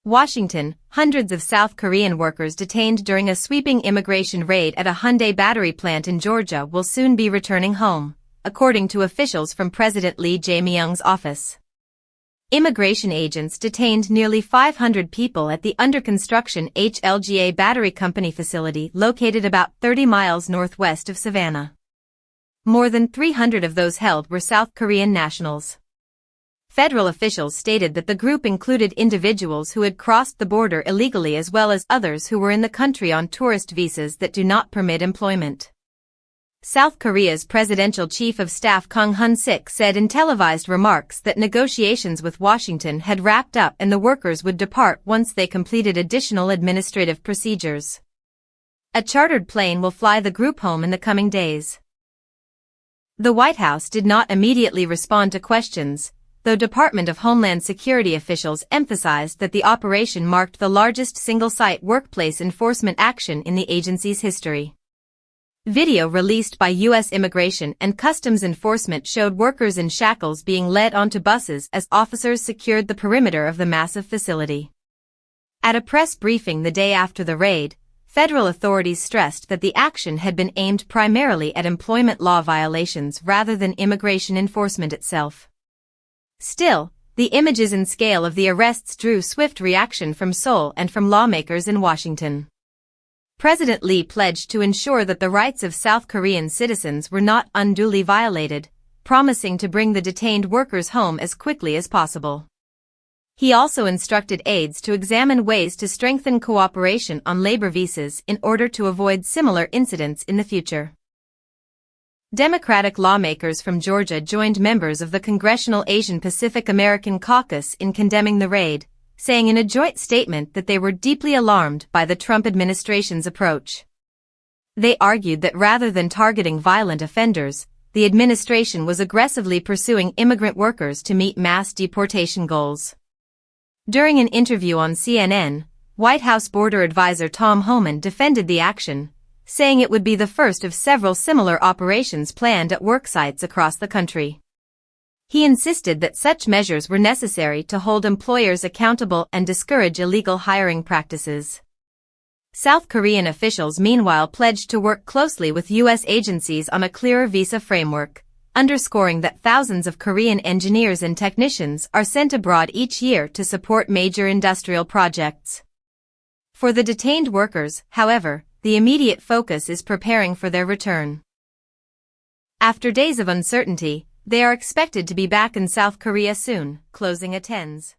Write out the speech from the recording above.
Washington, hundreds of South Korean workers detained during a sweeping immigration raid at a Hyundai battery plant in Georgia will soon be returning home, according to officials from President Lee Jae-myung's office. Immigration agents detained nearly 500 people at the under-construction HLGA Battery Company facility located about 30 miles northwest of Savannah. More than 300 of those held were South Korean nationals. Federal officials stated that the group included individuals who had crossed the border illegally as well as others who were in the country on tourist visas that do not permit employment. South Korea's presidential chief of staff Kang Hun-sik said in televised remarks that negotiations with Washington had wrapped up and the workers would depart once they completed additional administrative procedures. A chartered plane will fly the group home in the coming days. The White House did not immediately respond to questions, though Department of Homeland Security officials emphasized that the operation marked the largest single-site workplace enforcement action in the agency's history. Video released by U.S. Immigration and Customs Enforcement showed workers in shackles being led onto buses as officers secured the perimeter of the massive facility. At a press briefing the day after the raid, federal authorities stressed that the action had been aimed primarily at employment law violations rather than immigration enforcement itself. Still, the images and scale of the arrests drew swift reaction from Seoul and from lawmakers in Washington. President Lee pledged to ensure that the rights of South Korean citizens were not unduly violated, promising to bring the detained workers home as quickly as possible. He also instructed aides to examine ways to strengthen cooperation on labor visas in order to avoid similar incidents in the future. Democratic lawmakers from Georgia joined members of the Congressional Asian Pacific American Caucus in condemning the raid, saying in a joint statement that they were deeply alarmed by the Trump administration's approach. They argued that rather than targeting violent offenders, the administration was aggressively pursuing immigrant workers to meet mass deportation goals. During an interview on CNN, White House border advisor Tom Homan defended the action, saying it would be the first of several similar operations planned at work sites across the country. He insisted that such measures were necessary to hold employers accountable and discourage illegal hiring practices. South Korean officials meanwhile pledged to work closely with U.S. agencies on a clearer visa framework, underscoring that thousands of Korean engineers and technicians are sent abroad each year to support major industrial projects. For the detained workers, however, the immediate focus is preparing for their return. After days of uncertainty, they are expected to be back in South Korea soon, closing attends.